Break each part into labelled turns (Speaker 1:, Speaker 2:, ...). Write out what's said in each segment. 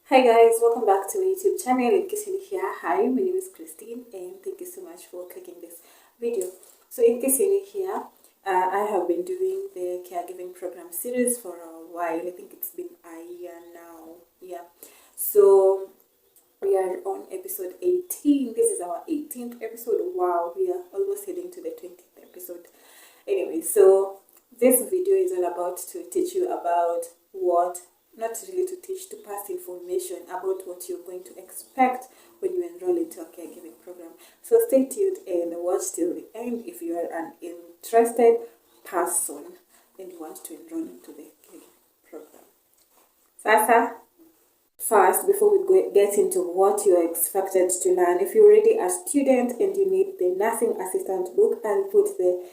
Speaker 1: Hi guys, welcome back to my YouTube channel. In case you're here, hi, my name is Christine and thank you so much for clicking this video. So in case you're here, I have been doing the caregiving program series for a while. I think it's been a year now. Yeah. So we are on episode 18. This is our 18th episode. Wow, we are almost heading to the 20th episode. Anyway, so this video is all about to teach you about what, not really to teach, to pass information about what you're going to expect when you enroll into a caregiving program. So stay tuned and watch till the end if you are an interested person and you want to enroll into the caregiving program. Sasa, first, before we get into what you're expected to learn, if you're already a student and you need the nursing assistant book, I'll put the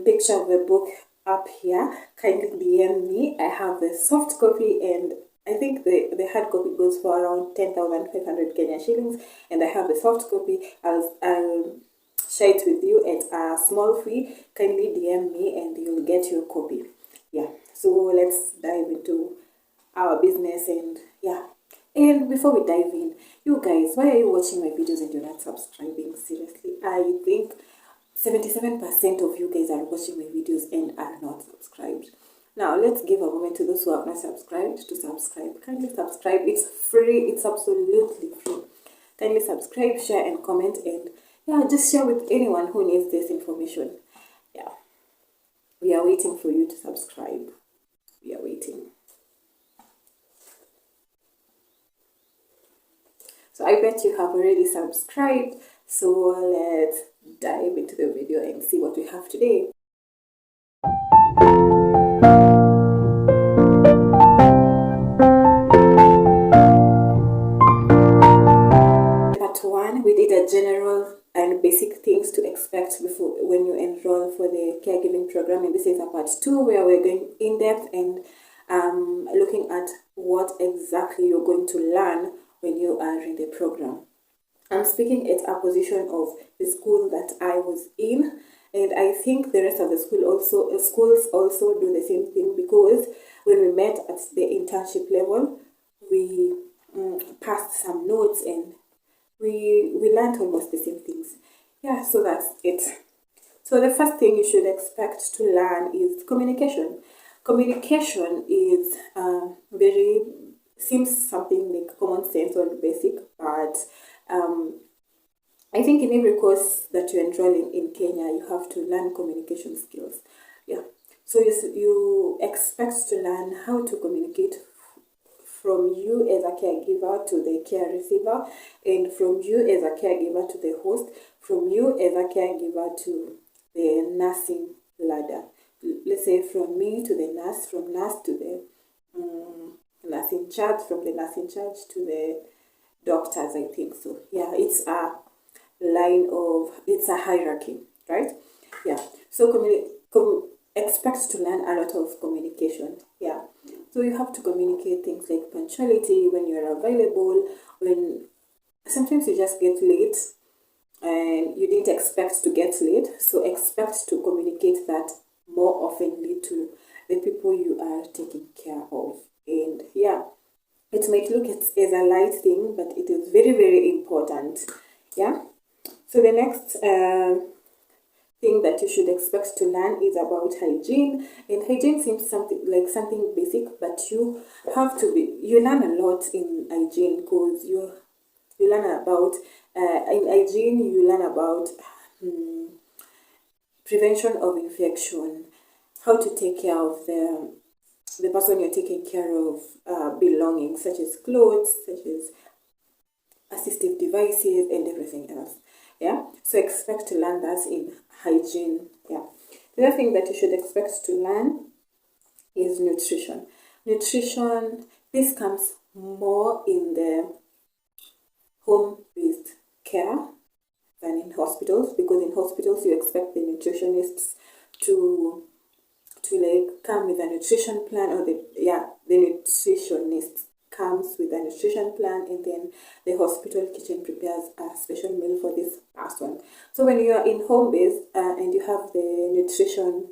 Speaker 1: picture of the book up here. Kindly DM me. I have the soft copy and I think the hard copy goes for around 10,500 Kenyan shillings, and I have the soft copy. I'll share it with you at a small fee. Kindly DM me and you'll get your copy. Yeah, so let's dive into our business. And yeah, and before we dive in, you guys, why are you watching my videos and you're not subscribing? Seriously, I think 77% of you guys are watching my videos and are not subscribed. Now let's give a moment to those who have not subscribed to subscribe. Kindly subscribe. It's free. It's absolutely free. Kindly subscribe, share and comment, and yeah, just share with anyone who needs this information. Yeah, we are waiting for you to subscribe. We are waiting. So I bet you have already subscribed. So let's dive into the video and see what we have today. Part 1, we did a general and basic things to expect before when you enroll for the caregiving program, and this is a part 2 where we're going in depth and looking at what exactly you're going to learn when you are in the program. I'm speaking at a position of the school that I was in, and I think the rest of the schools also do the same thing, because when we met at the internship level, we passed some notes and we learned almost the same things. Yeah, so that's it. So the first thing you should expect to learn is communication. Communication is very, seems something like common sense or basic, but I think in every course that you're enrolling in Kenya, you have to learn communication skills. Yeah, so you expect to learn how to communicate from you as a caregiver to the care receiver, and from you as a caregiver to the host, from you as a caregiver to the nursing ladder. Let's say from me to the nurse, from nurse to the nurse in charge, from the nurse in charge to the doctors, I think so. Yeah, it's a it's a hierarchy, right? Yeah, so expect to learn a lot of communication. Yeah, so you have to communicate things like punctuality, when you're available, when sometimes you just get late and you didn't expect to get late, so expect to communicate that more oftenly to the people you are taking care of. And yeah, it might look as a light thing, but it is very, very important. Yeah, so the next thing that you should expect to learn is about hygiene. And hygiene seems something basic, but you learn a lot in hygiene, because you learn about in hygiene you learn about prevention of infection, how to take care of the person you're taking care of belongings, such as clothes, such as assistive devices and everything else. Yeah, so expect to learn that in hygiene. Yeah, the other thing that you should expect to learn is nutrition. Nutrition, this comes more in the home-based care than in hospitals, because in hospitals you expect the nutritionists to like come with a nutrition plan, or the nutritionist comes with a nutrition plan, and then the hospital kitchen prepares a special meal for this person. So when you are in home base and you have the nutrition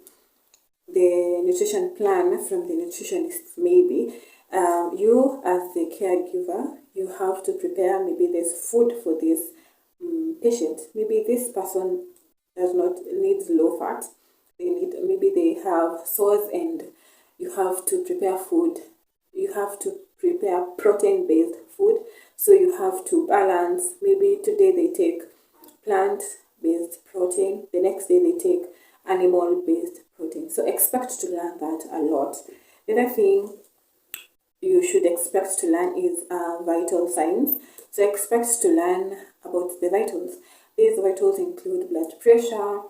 Speaker 1: plan from the nutritionist, maybe You as the caregiver, you have to prepare maybe there's food for this patient. Maybe this person does not needs low fat. Maybe they have sores and you have to prepare food. You have to prepare protein based food. So you have to balance. Maybe today they take plant based protein, the next day they take animal based protein. So expect to learn that a lot. The other thing you should expect to learn is vital signs. So expect to learn about the vitals. These vitals include blood pressure,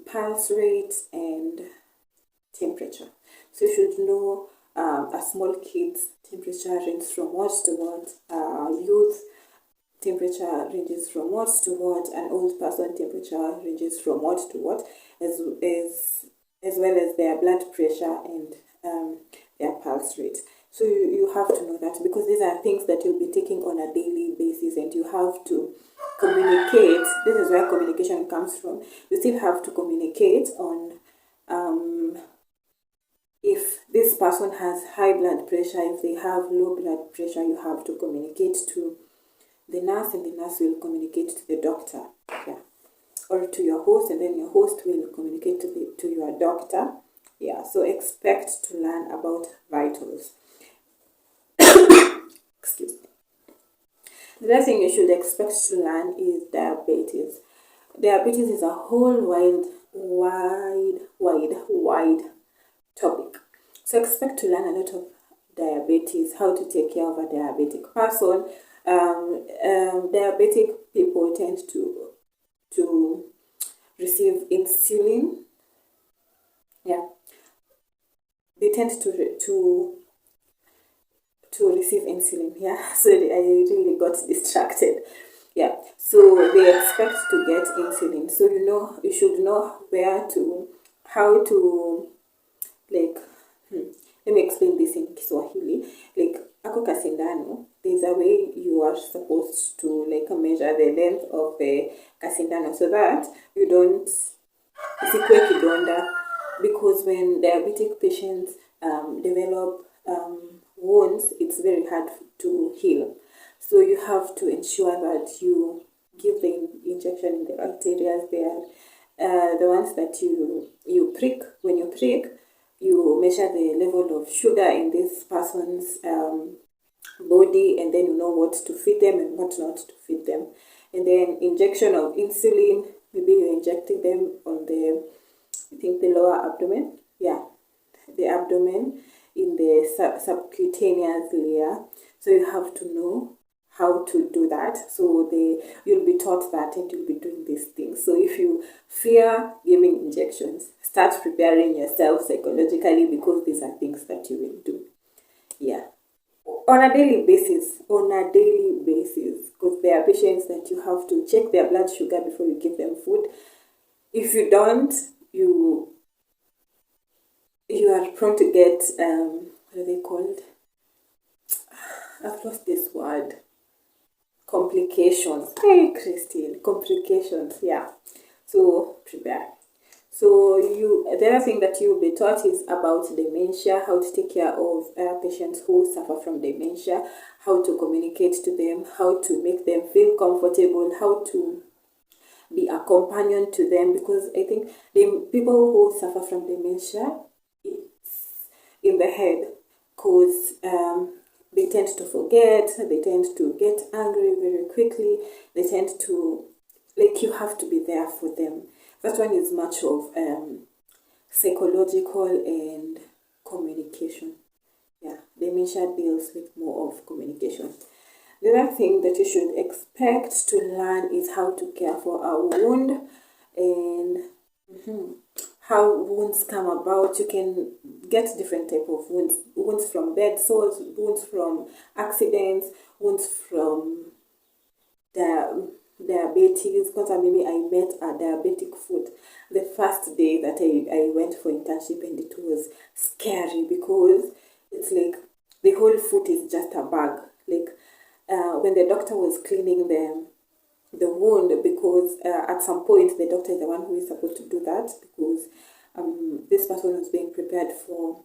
Speaker 1: pulse rate, and temperature. So you should know a small kid's temperature ranges from what to what, youth temperature ranges from what to what, an old person temperature ranges from what to what, as well as their blood pressure and their pulse rate. So you have to know that, because these are things that you'll be taking on a daily basis, and you have to communicate. This is where communication comes from. You still have to communicate on if this person has high blood pressure, if they have low blood pressure, you have to communicate to the nurse, and the nurse will communicate to the doctor, yeah, or to your host, and then your host will communicate to your doctor. Yeah, so expect to learn about vitals. Excuse me. The other thing you should expect to learn is diabetes. Diabetes is a whole wide topic. So expect to learn a lot of diabetes, how to take care of a diabetic person. Diabetic people tend to receive insulin. Yeah, they tend to receive insulin. Yeah, so I really got distracted. Yeah, so they expect to get insulin. So you should know how to, like, let me explain this in Kiswahili. Like, ako kasindano, there's a way you are supposed to like measure the length of the kasindano, so that you don't isikwe kidonda, because when diabetic patients develop wounds, it's very hard to heal. So you have to ensure that you give the injection in the right areas. They are the ones that you prick. When you prick, you measure the level of sugar in this person's body, and then you know what to feed them and what not to feed them. And then injection of insulin, maybe you're injecting them on the lower abdomen. Yeah, the abdomen in the subcutaneous layer. So you have to know how to do that. So you'll be taught that, and you'll be doing these things. So if you fear giving injections, start preparing yourself psychologically, because these are things that you will do. Yeah, on a daily basis, because there are patients that you have to check their blood sugar before you give them food. If you don't, you are prone to get what are they called? I've lost this word. Complications. Hey, Christine, complications. Yeah. So prepare. So the other thing that you'll be taught is about dementia, how to take care of patients who suffer from dementia, how to communicate to them, how to make them feel comfortable, how to be a companion to them, because I think the people who suffer from dementia, it's in the head, because they tend to forget, they tend to get angry very quickly, they tend to, like, you have to be there for them. That one is much of psychological and communication. Yeah, dementia deals with more of communication. The other thing that you should expect to learn is how to care for a wound, and how wounds come about. You can get different type of wounds. Wounds from bed sores, wounds from accidents, wounds from diabetes. Because maybe I met a diabetic foot the first day that I went for internship, and it was scary, because it's like the whole foot is just a bag. Like when the doctor was cleaning the wound, because at some point the doctor is the one who is supposed to do that, because this person was being prepared for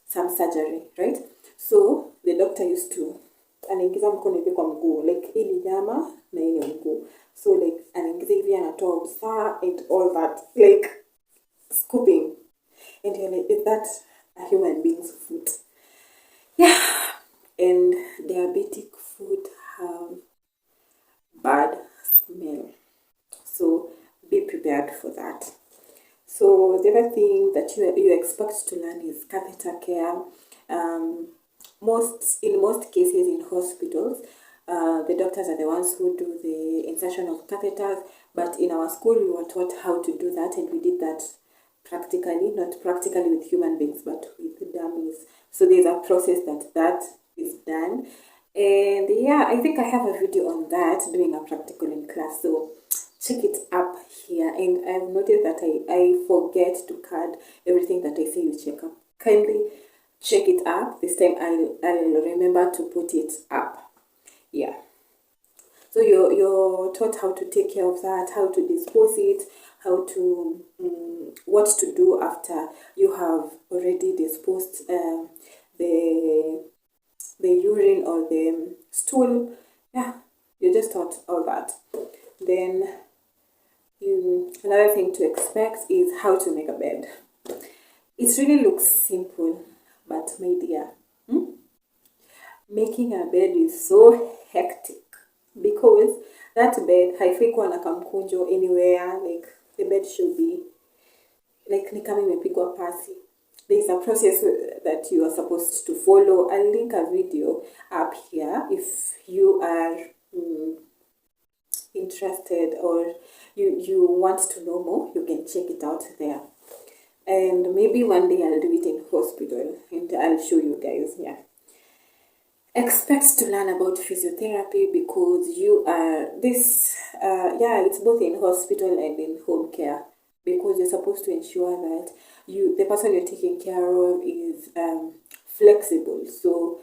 Speaker 1: some surgery, right? So the doctor used to anaingiza mkono hivi kwa mguu, like hii ni nyama na hii ni mguu, so like anaingiza hivi anatoa bsa and all that, like scooping, and you're like, is that a human being's food? Yeah. And diabetic food have bad smell, so be prepared for that. So the other thing that you expect to learn is catheter care. In most cases in hospitals, the doctors are the ones who do the insertion of catheters, but in our school we were taught how to do that, and we did that practically, not practically with human beings, but with dummies. So there's a process that is done, and yeah, I think I have a video on that, doing a practical in class, so check it up here. And I've noticed that I forget to card everything that I say you check up. Kindly check it up. This time I'll remember to put it up. Yeah. So you're taught how to take care of that, how to dispose it, how to what to do after you have already disposed the urine or the stool. Yeah, you just taught all that. Then another thing to expect is how to make a bed. It really looks simple, but my dear, making a bed is so hectic, because that bed haifai kuwa na kamkunjo anywhere. Like the bed should be like ni kama imepigwa pasi. There's a process that you are supposed to follow. I'll link a video up here if you are interested, or you want to know more. You can check it out there, and maybe one day I'll do it in hospital and I'll show you guys. Yeah. Expect to learn about physiotherapy, because you are it's both in hospital and in home care, because you're supposed to ensure that the person you're taking care of is flexible. So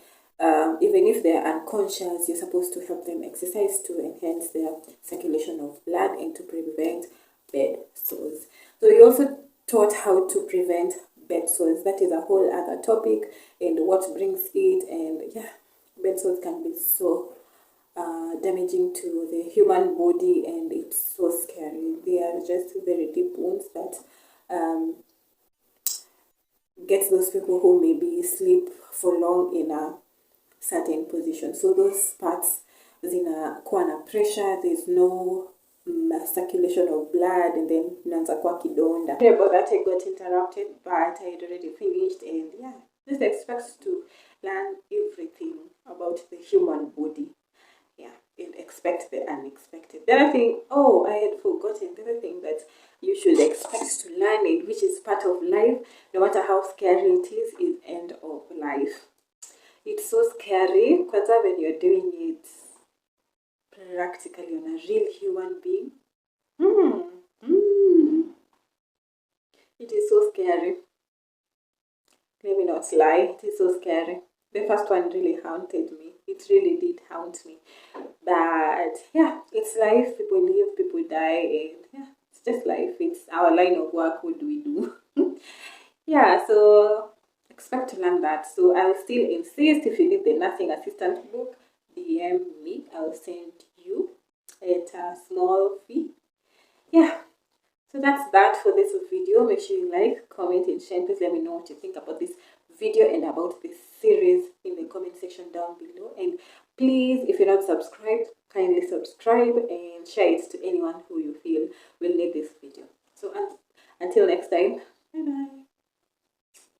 Speaker 1: even if they're unconscious, you're supposed to help them exercise to enhance their circulation of blood and to prevent bed sores. So you also taught how to prevent bed sores. That is a whole other topic, and what brings it. And yeah, bed sores can be so damaging to the human body, and it's so scary. They are just very deep wounds that get those people who maybe sleep for long in a certain position. So those parts zinakuwa na pressure, there's no circulation of blood, and then inaanza kuwa kidonda. Sorry about that, I got interrupted, but I had already finished. And yeah, just expect to learn everything about the human body. Yeah, and expect the unexpected. The other thing, I had forgotten, the other thing that you should expect to learn, it, which is part of life, no matter how scary it is end of life. It's so scary, because when you're doing it practically on a real human being, it is so scary. Let me not lie, it is so scary. The first one really haunted me. It really did haunt me. But yeah, it's life. People live, people die, and yeah, it's just life. It's our line of work. What do we do? Yeah, so expect to learn that. So I'll still insist, if you need the nursing assistant book, DM me. I'll send you at a small fee. Yeah, so that's that for this video. Make sure you like, comment, and share. Please let me know what you think about this video and about this series in the comment section down below. And please, if you're not subscribed, kindly subscribe and share it to anyone who you feel will need this video. So until next time, bye bye.